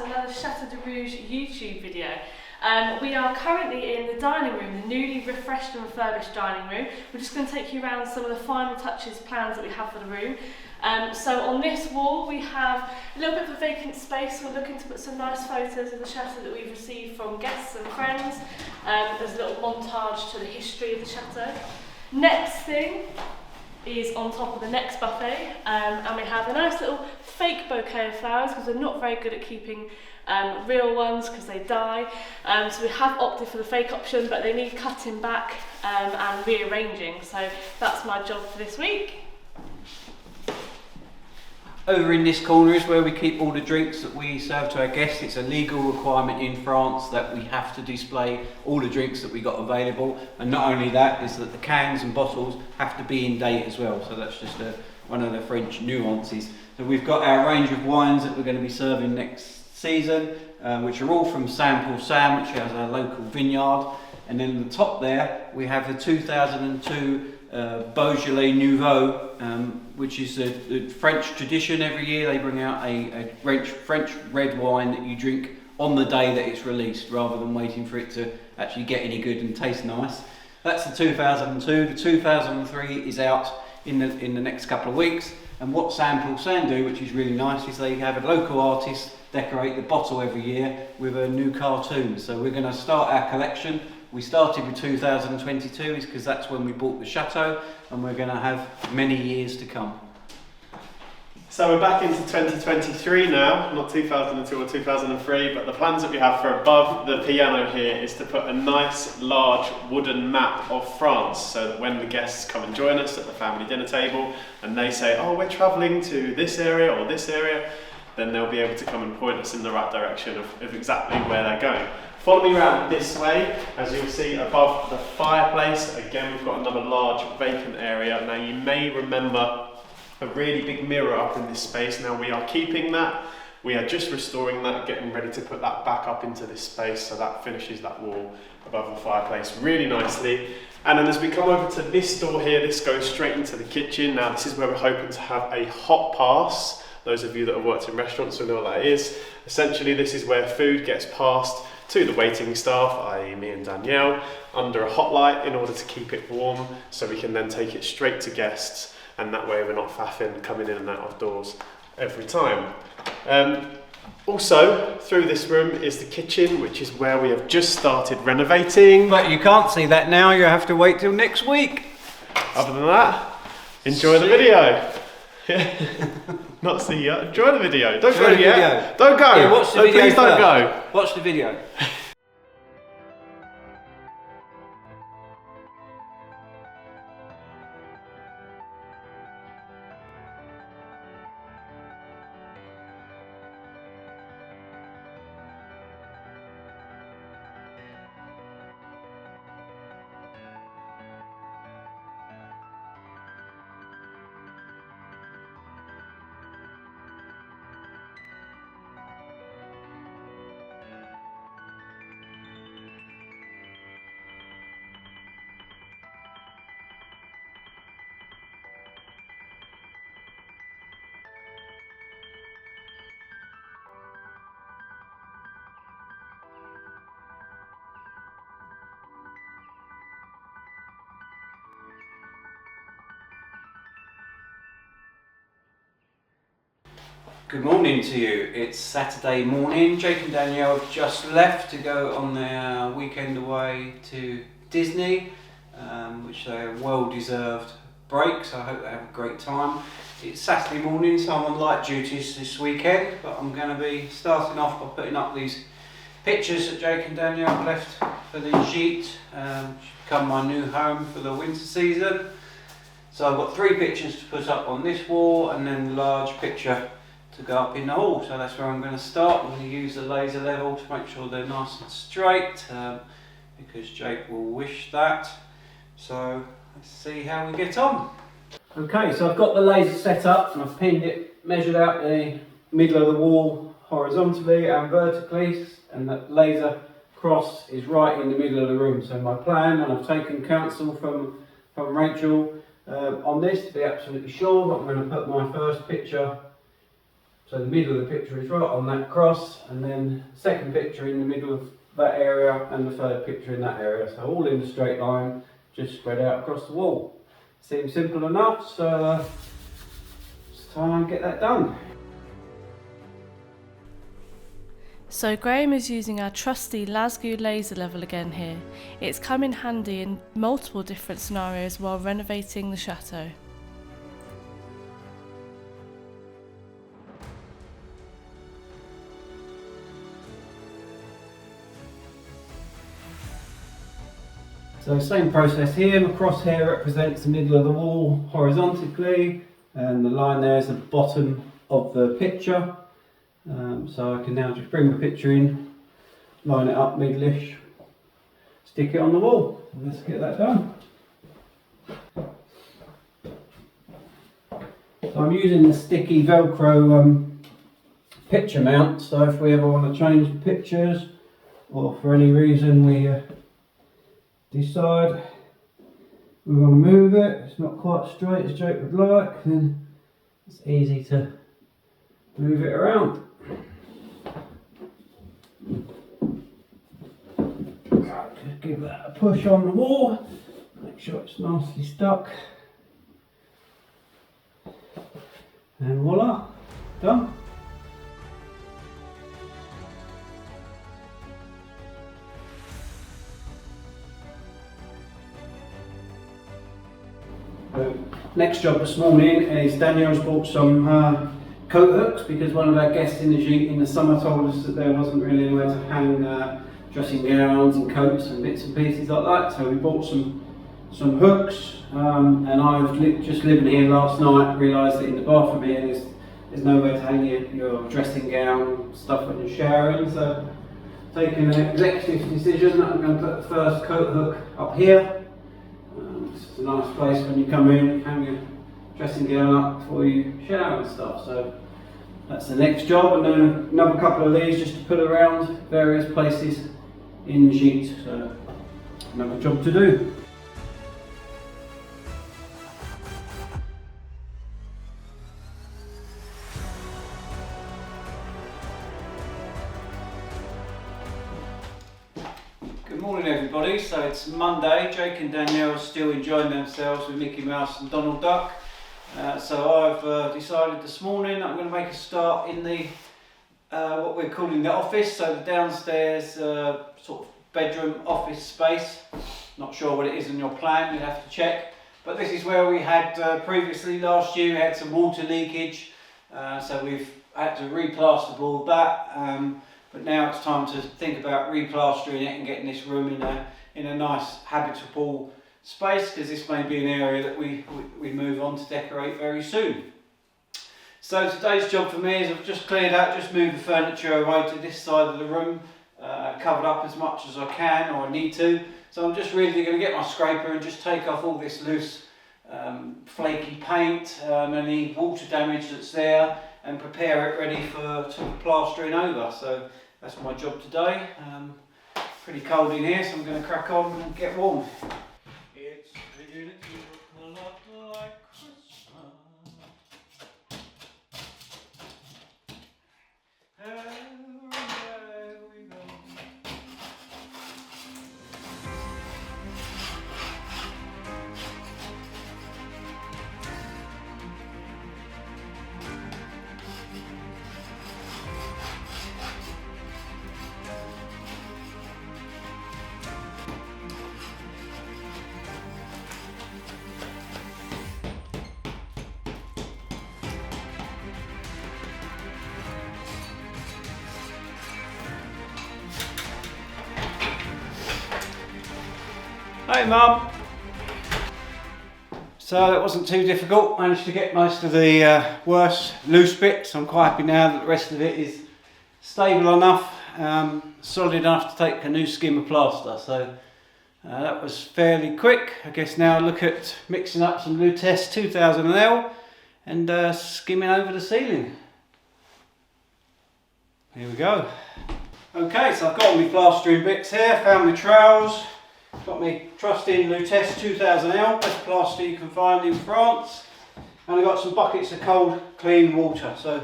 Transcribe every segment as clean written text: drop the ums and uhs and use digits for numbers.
to another Chateau de Bruges YouTube video. We are currently in the dining room, the newly refreshed and refurbished dining room. We're just going to take you around some of the final touches, plans that we have for the room. So on this wall we have a little bit of a vacant space. We're looking to put some nice photos of the chateau that we've received from guests and friends. There's a little montage to the history of the chateau. Next thing is on top of the next buffet, and we have a nice little fake bouquet of flowers because we're not very good at keeping real ones because they die. So we have opted for the fake option, but they need cutting back and rearranging. So that's my job for this week. Over in this corner is where we keep all the drinks that we serve to our guests. It's a legal requirement in France that we have to display all the drinks that we got available, and not only that is that the cans and bottles have to be in date as well. So that's just one of the French nuances. So we've got our range of wines that we're going to be serving next season, which are all from Sample Sam, which has a local vineyard. And then at the top there we have the 2002 Beaujolais Nouveau, which is the French tradition. Every year they bring out a French red wine that you drink on the day that it's released, rather than waiting for it to actually get any good and taste nice. That's the 2002. The 2003 is out in the next couple of weeks. And what Sample Sam do, which is really nice, is they have a local artist decorate the bottle every year with a new cartoon. So we're going to start our collection. We started with 2022 is because that's when we bought the chateau, and we're going to have many years to come. So we're back into 2023 now, not 2002 or 2003, but the plans that we have for above the piano here is to put a nice large wooden map of France, so that when the guests come and join us at the family dinner table and they say, oh, we're travelling to this area or this area, then they'll be able to come and point us in the right direction of exactly where they're going. Follow me around this way. As you'll see above the fireplace, again we've got another large vacant area. Now you may remember a really big mirror up in this space. Now we are keeping that. We are just restoring that, getting ready to put that back up into this space, so that finishes that wall above the fireplace really nicely. And then as we come over to this door here, this goes straight into the kitchen. Now this is where we're hoping to have a hot pass. Those of you that have worked in restaurants will know what that is. Essentially this is where food gets passed to the waiting staff, i.e. me and Danielle, under a hot light in order to keep it warm, so we can then take it straight to guests, and that way we're not faffing coming in and out of doors every time. Also through this room is the kitchen, which is where we have just started renovating. But you can't see that now, you have to wait till next week. Other than that, enjoy the video. Not see you. Enjoy the video. Don't go yet. Don't go. Yeah, watch the video please don't first. go. Watch the video. Good morning to you. It's Saturday morning. Jake and Danielle have just left to go on their weekend away to Disney, which they are well-deserved break, so I hope they have a great time. It's Saturday morning, so I'm on light duties this weekend, but I'm going to be starting off by putting up these pictures that Jake and Danielle have left for the gîte, which become my new home for the winter season. So I've got 3 pictures to put up on this wall, and then the large picture to go up in the hall. So that's where I'm going to start. I'm going to use the laser level to make sure they're nice and straight, because Jake will wish that. So let's see how we get on. Okay, so I've got the laser set up and I've pinned it, measured out the middle of the wall horizontally and vertically, and that laser cross is right in the middle of the room. So my plan, and I've taken counsel from Rachel on this to be absolutely sure, but I'm going to put my first picture So the middle of the picture is right on that cross, and then second picture in the middle of that area, and the third picture in that area. So all in a straight line, just spread out across the wall. Seems simple enough, so it's time to get that done. So Graham is using our trusty Lasgu laser level again here. It's come in handy in multiple different scenarios while renovating the chateau. So same process here. The crosshair represents the middle of the wall horizontally, and the line there is the bottom of the picture. So I can now just bring the picture in, line it up middle-ish, stick it on the wall. Let's get that done. So I'm using the sticky Velcro picture mount, so if we ever want to change the pictures, or for any reason we decide we want to move it, it's not quite straight as Jake would like, then it's easy to move it around. Just give that a push on the wall, make sure it's nicely stuck, and voila, done. Next job this morning is Danielle's bought some coat hooks, because one of our guests in the summer told us that there wasn't really anywhere to hang dressing gowns and coats and bits and pieces like that. So we bought some hooks, and I've just living here last night realised that in the bathroom here there's nowhere to hang your dressing gown stuff when you're showering. So taking an executive decision that I'm going to put the first coat hook up here. It's a nice place when you come in, hang your dressing gown up before you shower and stuff. So that's the next job, and then another couple of these just to put around various places in the sheet. So another job to do. Good morning everybody, so it's Monday. Jake and Danielle are still enjoying themselves with Mickey Mouse and Donald Duck. So I've decided this morning I'm going to make a start in the what we're calling the office, so the downstairs sort of bedroom office space. Not sure what it is in your plan, you'll have to check. But this is where we had previously last year we had some water leakage, so we've had to replasterboard that. But now it's time to think about replastering it and getting this room in a nice habitable space, because this may be an area that we move on to decorate very soon. So today's job for me is I've just cleared out, just moved the furniture away to this side of the room, covered up as much as I can or I need to. So I'm just really going to get my scraper and just take off all this loose flaky paint, any water damage that's there, and prepare it ready for plastering over. So that's my job today. Pretty cold in here, so I'm going to crack on and get warm. It's beginning to look a lot like Christmas. Everywhere we go. Hey Mum! So that wasn't too difficult, managed to get most of the worst loose bits. I'm quite happy now that the rest of it is stable enough, solid enough to take a new skim of plaster. So that was fairly quick. I guess now I look at mixing up some Lutece 2000L and skimming over the ceiling. Here we go. Okay, so I've got all my plastering bits here, found my trowels. Got my trusty Lutece 2000L, best plaster you can find in France. And I've got some buckets of cold, clean water. So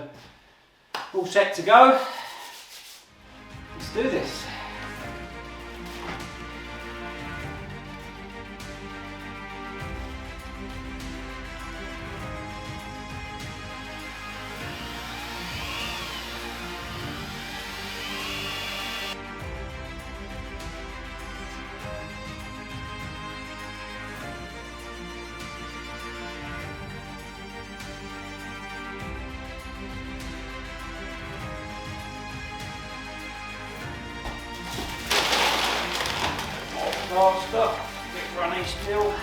All set to go. Let's do this. Fast up, a bit runny still.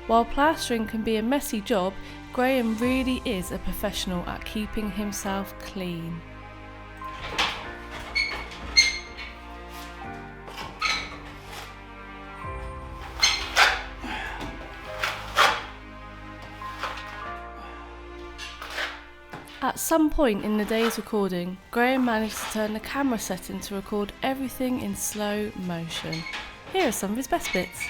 While plastering can be a messy job, Graham really is a professional at keeping himself clean. At some point in the day's recording, Graham managed to turn the camera setting to record everything in slow motion. Here are some of his best bits.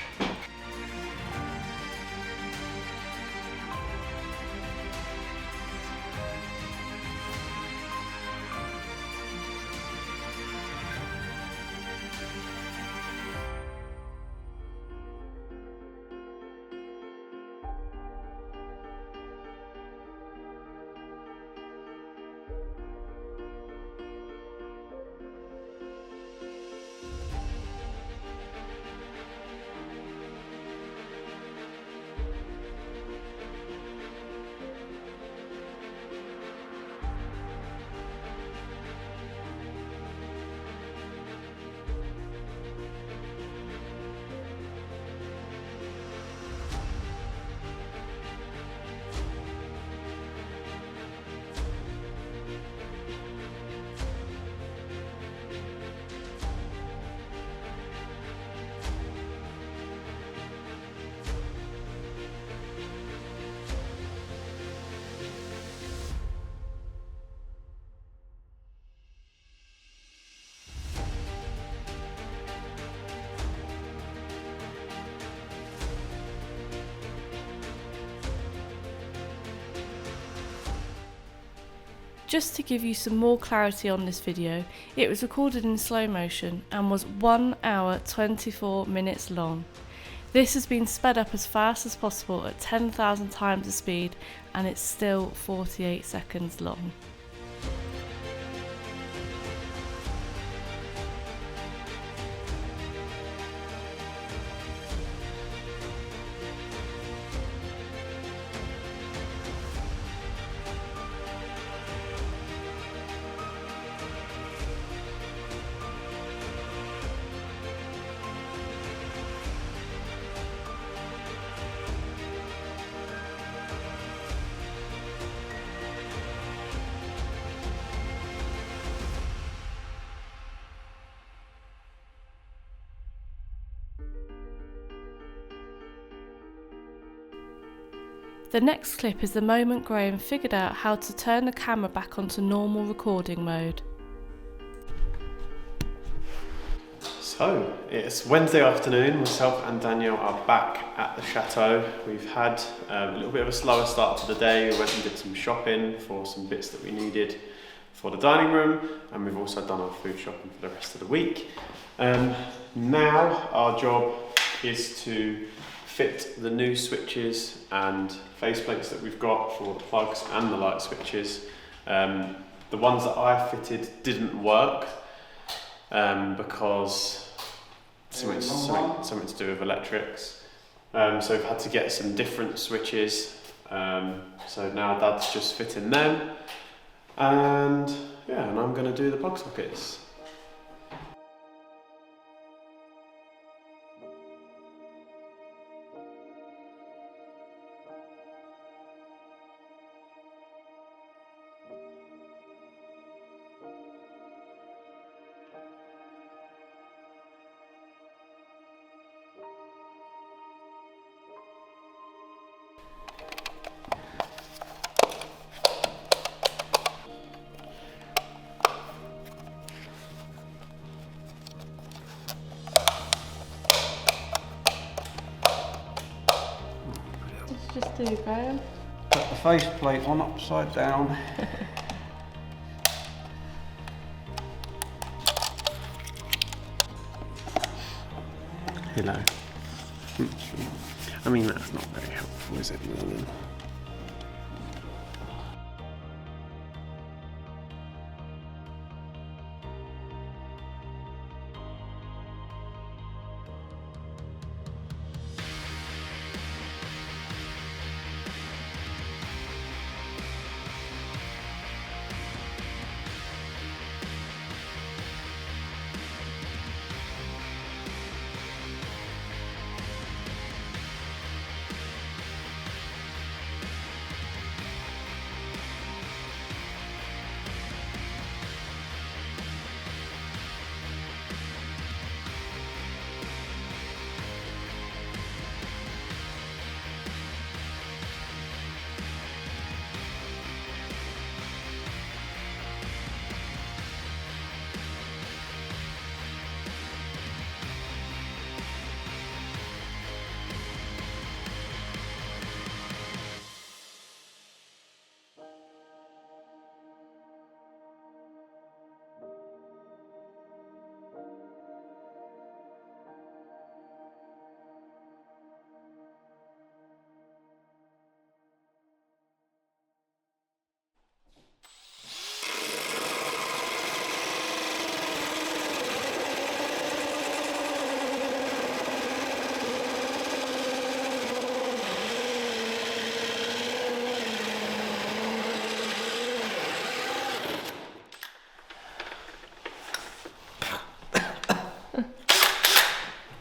Just to give you some more clarity on this video, it was recorded in slow motion and was 1 hour 24 minutes long. This has been sped up as fast as possible at 10,000 times the speed, and it's still 48 seconds long. The next clip is the moment Graham figured out how to turn the camera back onto normal recording mode. So, it's Wednesday afternoon, myself and Danielle are back at the chateau. We've had a little bit of a slower start to the day. We went and did some shopping for some bits that we needed for the dining room, and we've also done our food shopping for the rest of the week. Now our job is to fit the new switches and faceplates that we've got for the plugs and the light switches. The ones that I fitted didn't work because something to do with electrics. So we've had to get some different switches. So now Dad's just fitting them, and I'm going to do the plug sockets. do, Graham? Put the faceplate on upside down. You know. I mean, that's not very helpful, is it, Merlin?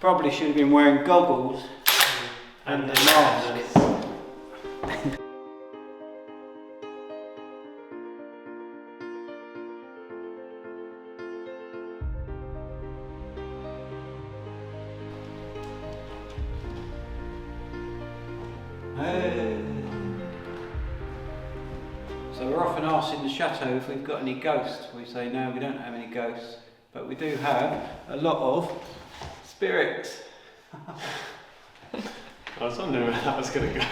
Probably should have been wearing goggles and the mask. So we're often asked in the chateau if we've got any ghosts. We say no, we don't have any ghosts, but we do have a lot of spirits. I was wondering where that was going to go.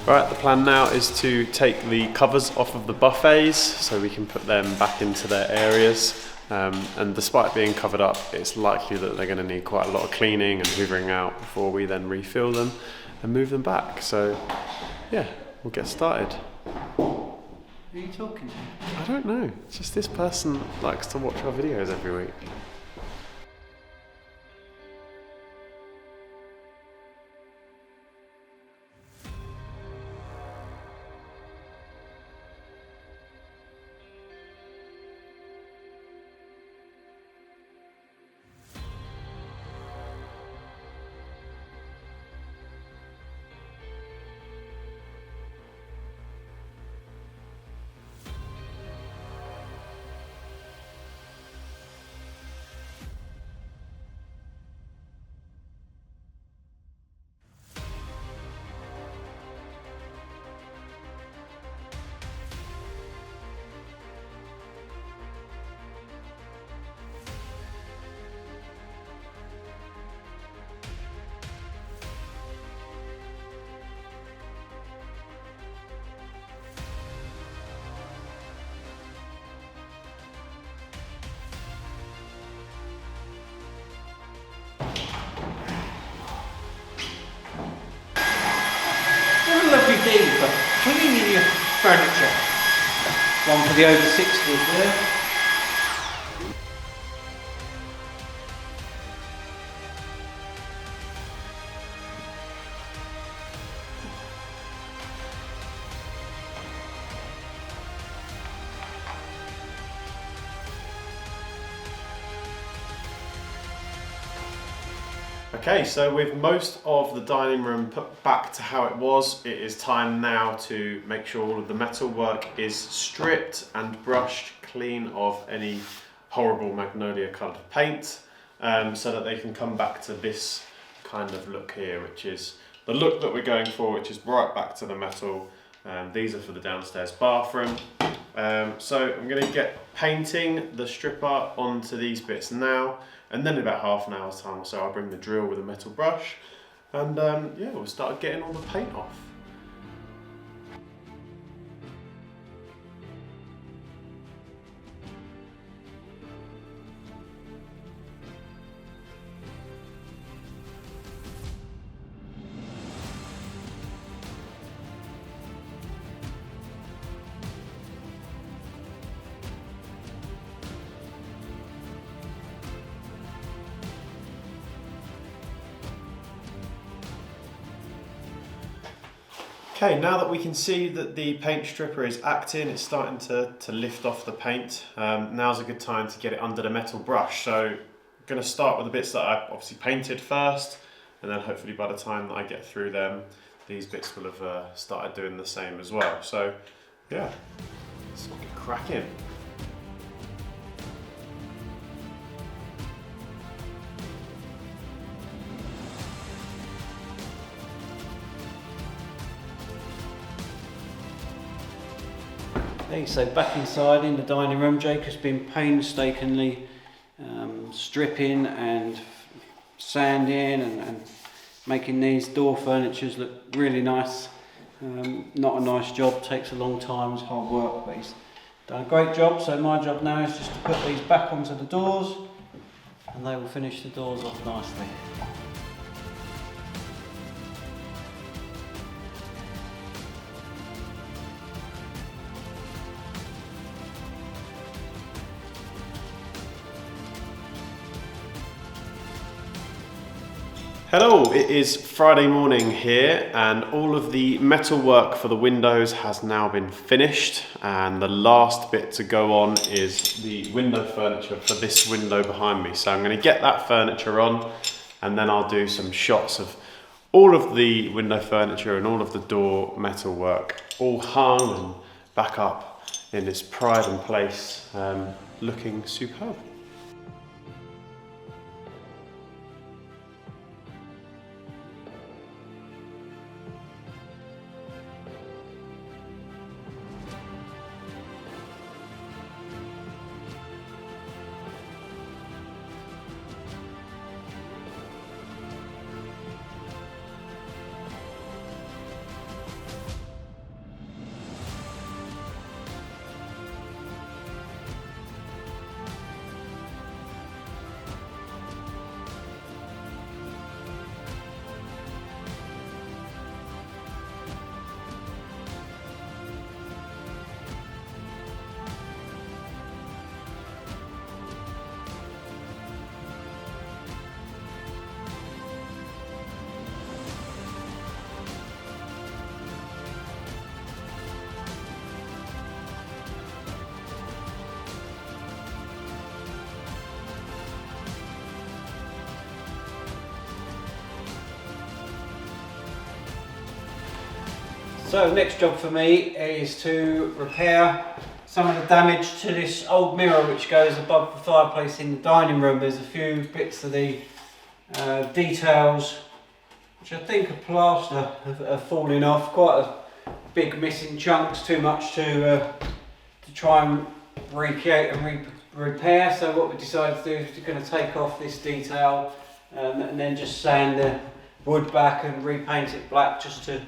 Right, the plan now is to take the covers off of the buffets so we can put them back into their areas. And despite being covered up, it's likely that they're going to need quite a lot of cleaning and hoovering out before we then refill them and move them back. So yeah, we'll get started. Who are you talking to? I don't know, it's just this person likes to watch our videos every week. For cleaning your furniture. One for the over 60s there. Okay, so with most of the dining room put back to how it was, it is time now to make sure all of the metal work is stripped and brushed clean of any horrible magnolia coloured paint, so that they can come back to this kind of look here, which is the look that we're going for, which is right back to the metal. These are for the downstairs bathroom. So I'm going to get painting the stripper onto these bits now, and then in about half an hour's time or so I'll bring the drill with a metal brush, and yeah, we'll start getting all the paint off. Okay, now that we can see that the paint stripper is acting, it's starting to lift off the paint. Now's a good time to get it under the metal brush. So I'm going to start with the bits that I obviously painted first, and then hopefully by the time that I get through them, these bits will have started doing the same as well. So yeah, let's get cracking. Okay, so back inside in the dining room, Jake has been painstakingly stripping and sanding and making these door furnitures look really nice. Not a nice job, takes a long time, it's hard work, but he's done a great job. So my job now is just to put these back onto the doors, and they will finish the doors off nicely. Hello, it is Friday morning here, and all of the metal work for the windows has now been finished, and the last bit to go on is the window furniture for this window behind me. So I'm going to get that furniture on, and then I'll do some shots of all of the window furniture and all of the door metal work all hung and back up in its pride and place, looking superb. So next job for me is to repair some of the damage to this old mirror which goes above the fireplace in the dining room. There's a few bits of the details which I think are plaster have fallen off, quite a big missing chunks, too much to try and recreate and repair. So what we decided to do is we're going to take off this detail and then just sand the wood back and repaint it black, just to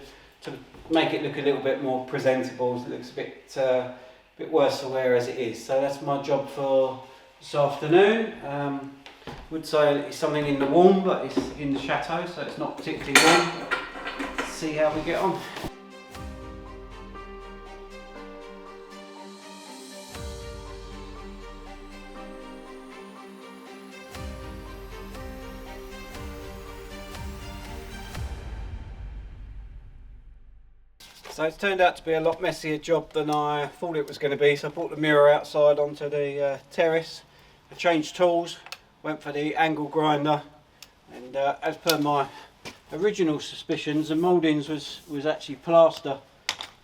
make it look a little bit more presentable. So it looks a bit worse for wear as it is. So that's my job for this afternoon. Would say it's something in the warm, but it's in the chateau, so it's not particularly warm. Let's see how we get on. So it's turned out to be a lot messier job than I thought it was going to be. So I brought the mirror outside onto the terrace. I changed tools, went for the angle grinder, And as per my original suspicions, the mouldings was actually plaster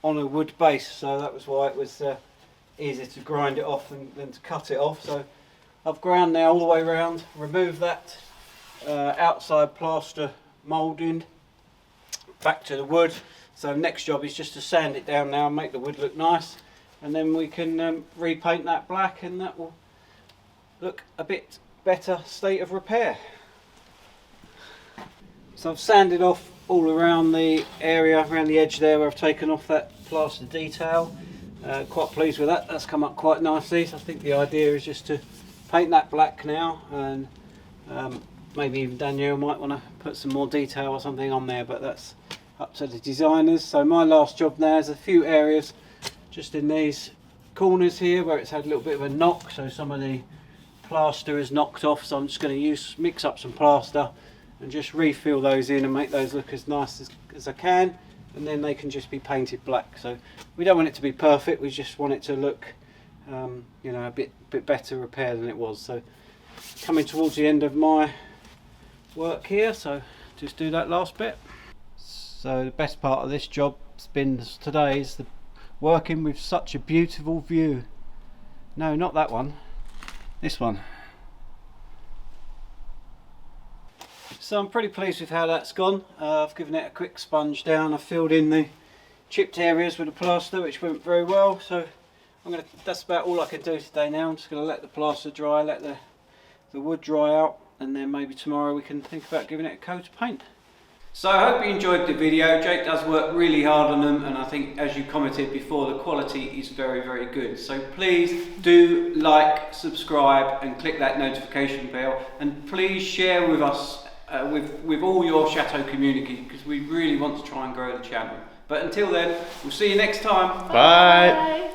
on a wood base, so that was why it was easier to grind it off than to cut it off. So I've ground now all the way around, removed that outside plaster moulding, back to the wood. So next job is just to sand it down now and make the wood look nice, and then we can repaint that black, and that will look a bit better state of repair. So I've sanded off all around the area, around the edge there where I've taken off that plaster detail. Quite pleased with that, that's come up quite nicely. So I think the idea is just to paint that black now, and maybe even Danielle might want to put some more detail or something on there, but that's up to the designers. So my last job now is a few areas just in these corners here where it's had a little bit of a knock, so some of the plaster is knocked off, so I'm just going to mix up some plaster and just refill those in and make those look as nice as I can, and then they can just be painted black. So we don't want it to be perfect, we just want it to look you know, a bit better repair than it was. So coming towards the end of my work here, so just do that last bit. So the best part of this job today is working with such a beautiful view. No, not that one, this one. So I'm pretty pleased with how that's gone. I've given it a quick sponge down, I've filled in the chipped areas with the plaster, which went very well. So that's about all I can do today now. I'm just going to let the plaster dry, let the wood dry out, and then maybe tomorrow we can think about giving it a coat of paint. So I hope you enjoyed the video. Jake does work really hard on them, and I think, as you commented before, the quality is very, very good. So please do like, subscribe and click that notification bell, and please share with us with all your Chateau community, because we really want to try and grow the channel. But until then, we'll see you next time. Bye.